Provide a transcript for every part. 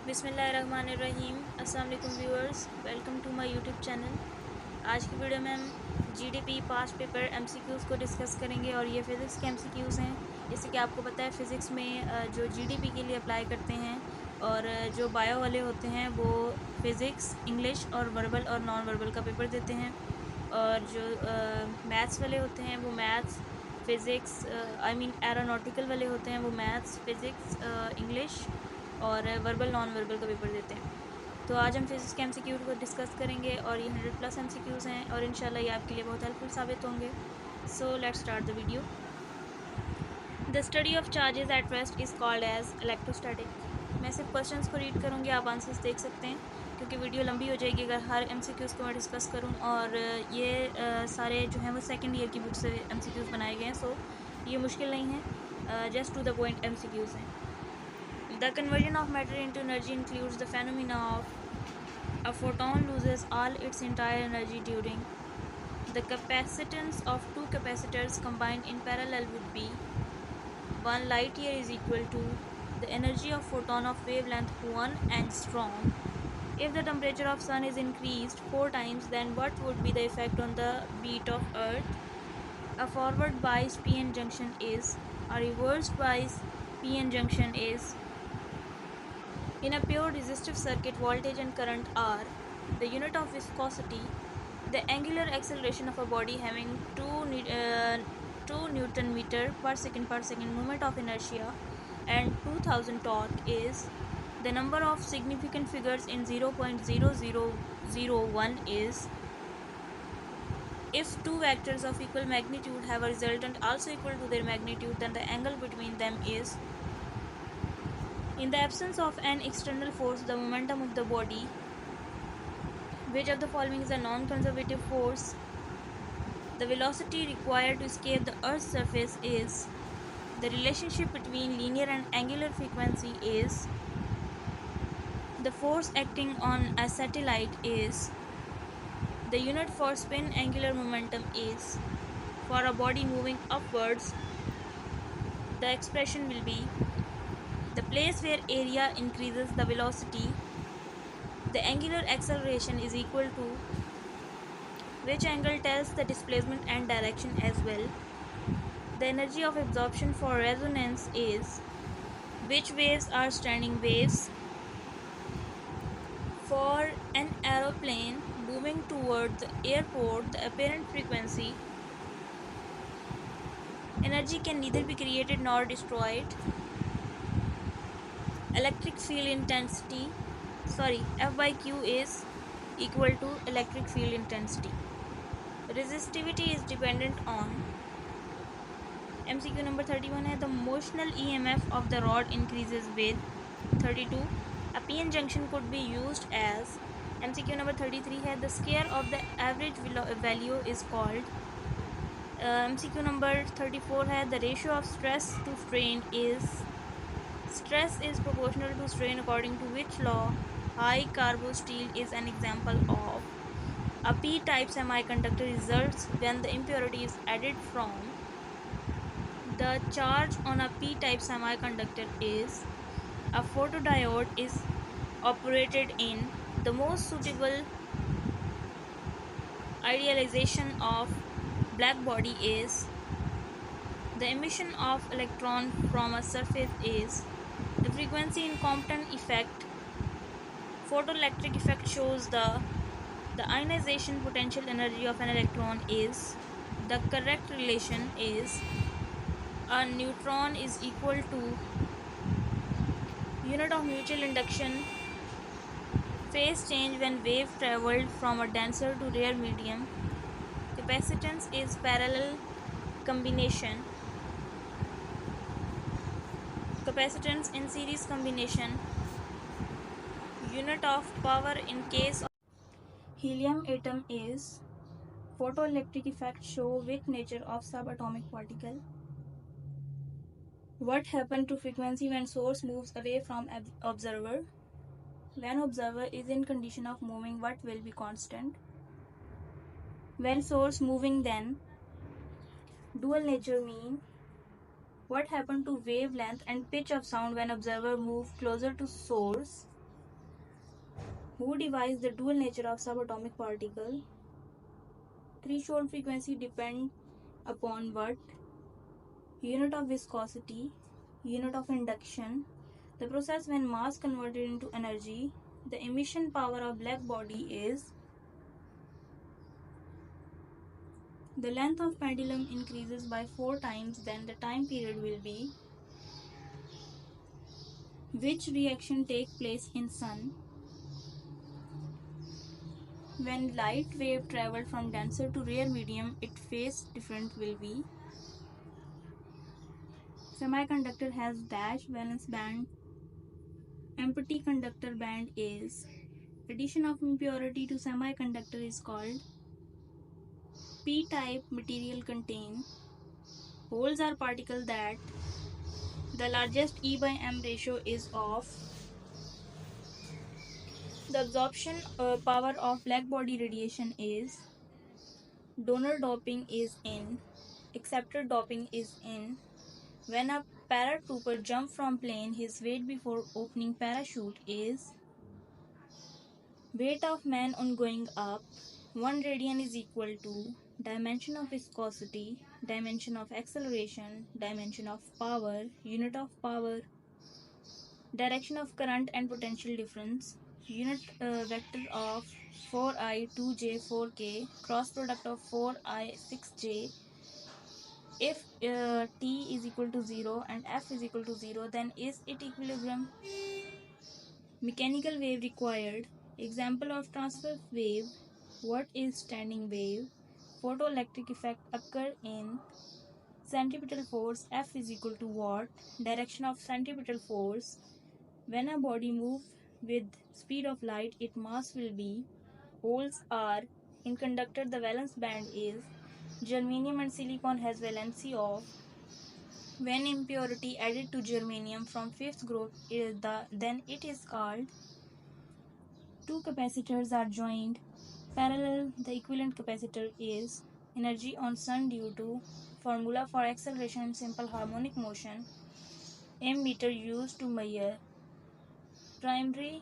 बिस्मिल्लाहिर्रहमानिर्रहीम। अस्सलाम वालेकुम viewers, welcome to my YouTube channel. आज की वीडियो में हम जीडीपी पास्ट पेपर एमसीक्यूज़ को डिस्कस करेंगे और ये फ़िज़िक्स के एमसीक्यूज़ हैं। जैसे कि आपको पता है फ़िज़िक्स में जो जीडीपी के लिए अप्लाई करते हैं और जो बायो वाले होते हैं वो फ़िज़िक्स, इंग्लिश और वर्बल और नॉन वर्बल का पेपर देते हैं, और जो मैथ्स वाले होते हैं वो maths, physics I mean aeronautical वाले होते हैं वो मैथ्स, फ़िज़िक्स, इंग्लिश और वर्बल नॉन वर्बल का पेपर देते हैं। तो आज हम फिजिक्स के एमसीक्यू को डिस्कस करेंगे और ये 100+ एमसीक्यूज़ हैं और इंशाल्लाह ये आपके लिए बहुत हेल्पफुल साबित होंगे। So let's start the video. The study of charges at rest is called as electrostatic. मैं सिर्फ क्वेश्चंस को रीड करूँगी, आप आंसर्स देख सकते हैं, क्योंकि वीडियो लंबी हो जाएगी अगर हर एमसीक्यूज़ को मैं डिस्कस करूँ। और ये सारे जो हैं वो सेकेंड ईयर की बुक से एमसीक्यूज़ बनाए गए हैं, सो ये मुश्किल नहीं है, just to the point MCQs हैं। The conversion of matter into energy includes the phenomena of a photon loses all its entire energy during the capacitance of two capacitors combined in parallel would be 1 light year is equal to the energy of photon of wavelength 1 angstrom. If the temperature of sun is increased 4 times, then what would be the effect on the beat of earth? A forward biased p-n junction is, a reversed biased p-n junction is. In a pure resistive circuit, voltage and current are the unit of viscosity, the angular acceleration of a body having 2 Newton meter per second moment of inertia, and 2000 torque is the number of significant figures in 0.0001 is. If two vectors of equal magnitude have a resultant also equal to their magnitude, then the angle between them is. In the absence of an external force, the momentum of the body. Which of the following is a non-conservative force? The velocity required to escape the Earth's surface is. The relationship between linear and angular frequency is. The force acting on a satellite is. The unit for spin angular momentum is. For a body moving upwards, the expression will be the place where area increases the velocity. The angular acceleration is equal to which angle tells the displacement and direction as well. The energy of absorption for resonance is. Which waves are standing waves? For an aeroplane moving toward the airport, the apparent frequency. Energy can neither be created nor destroyed. Electric field intensity, F by Q is equal to electric field intensity. Resistivity is dependent on. MCQ number 31 है, the motional EMF of the rod increases with. 32, a PN junction could be used as. MCQ number 33 है, the square of the average value is called. MCQ number 34 है, the ratio of stress to strain is. Stress is proportional to strain according to which law? High carbo steel is an example of. A p-type semiconductor results when the impurity is added from. The charge on a p-type semiconductor is. A photodiode is operated in. The most suitable idealization of black body is. The emission of electron from a surface is. The frequency in Compton effect. Photoelectric effect shows the ionization potential energy of an electron is. The correct relation is a neutron is equal to unit of mutual induction. Phase change when wave traveled from a denser to rare medium. Capacitance is parallel combination. Capacitance in series combination. Unit of power in case of helium atom is. Photoelectric effects show weak nature of subatomic particle. What happens to frequency when source moves away from observer? When observer is in condition of moving, what will be constant? When source moving, then dual nature mean. What happened to wavelength and pitch of sound when observer move closer to source? Who devised the dual nature of subatomic particle? Threshold frequency depend upon what? Unit of viscosity, unit of induction, the process when mass converted into energy, the emission power of black body is. The length of pendulum increases by 4 times, then the time period will be. Which reaction take place in sun? When light wave travel from denser to rare medium, its phase difference will be. Semiconductor has dash valence band. Empty conductor band is. Addition of impurity to semiconductor is called. P-type material contain. Holes are particles that. The largest E/m ratio is of. The absorption power of black body radiation is. Donor doping is in. Acceptor doping is in. When a paratrooper jumps from plane, his weight before opening parachute is. Weight of man on going up. 1 radian is equal to dimension of viscosity, dimension of acceleration, dimension of power, unit of power, direction of current and potential difference, unit vector of 4i, 2j, 4k, cross product of 4i, 6j. If t is equal to 0 and f is equal to 0, then is it equilibrium? Mechanical wave required. Example of transverse wave. What is standing wave? Photoelectric effect occur in. Centripetal force F is equal to what? Direction of centripetal force. When a body moves with speed of light, its mass will be. Holes are. In conductor, the valence band is. Germanium and silicon has valency of. When impurity added to germanium from fifth group, then it is called. Two capacitors are joined parallel. The equivalent capacitor is. Energy on sun due to. Formula for acceleration in simple harmonic motion. Ammeter used to measure. Primary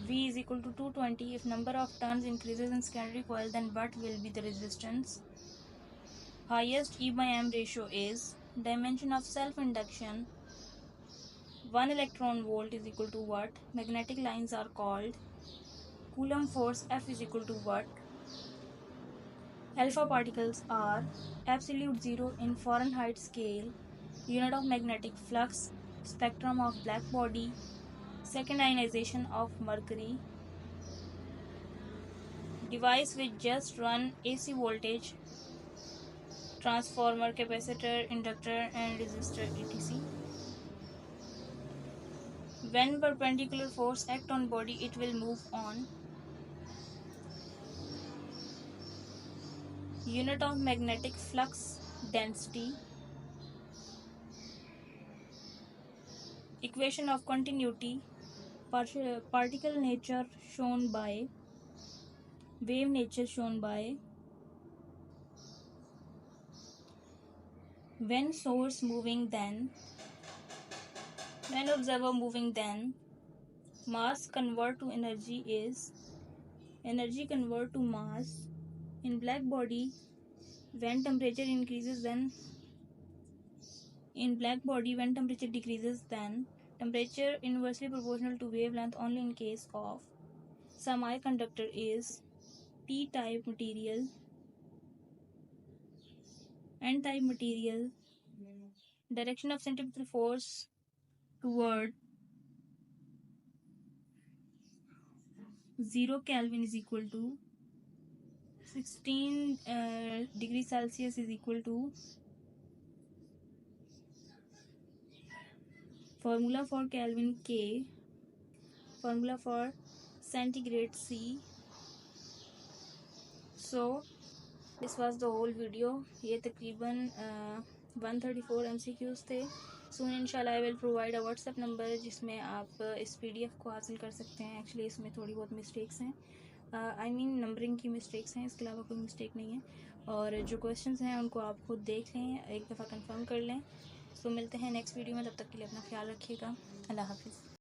V is equal to 220. If number of turns increases in secondary coil, then what will be the resistance? Highest E/m ratio is. Dimension of self-induction. 1 electron volt is equal to what? Magnetic lines are called. Coulomb force F is equal to what? Alpha particles are. Absolute zero in Fahrenheit scale. Unit of magnetic flux. Spectrum of black body. Second ionization of mercury. Device which just run AC voltage. Transformer, capacitor, inductor and resistor etc. When perpendicular force act on body, it will move on. Unit of magnetic flux density. Equation of continuity. Particle nature shown by. Wave nature shown by. When source moving, then. When observer moving, then. Mass convert to energy is. Energy convert to mass. In black body, when temperature increases, then. In black body, when temperature decreases, then. Temperature inversely proportional to wavelength only in case of. Semiconductor is. P-type material. N-type material. Direction of centripetal force toward 0 Kelvin is equal to 16 degrees Celsius is equal to. Formula for Kelvin K. Formula for centigrade C. So this was the whole video. ये तकरीबन 134 MCQs थे. Soon इंशाल्लाह I will provide a WhatsApp number जिसमें आप इस PDF को हासिल कर सकते हैं. Actually इसमें थोड़ी बहुत मिस्टेक्स हैं. I mean नंबरिंग की मिस्टेक्स हैं, इसके अलावा कोई मिस्टेक नहीं है. और जो क्वेश्चंस हैं उनको आप खुद देख लें, एक दफ़ा कंफर्म कर लें. सो मिलते हैं नेक्स्ट वीडियो में. तब तक के लिए अपना ख्याल रखिएगा. अल्लाह हाफिज़.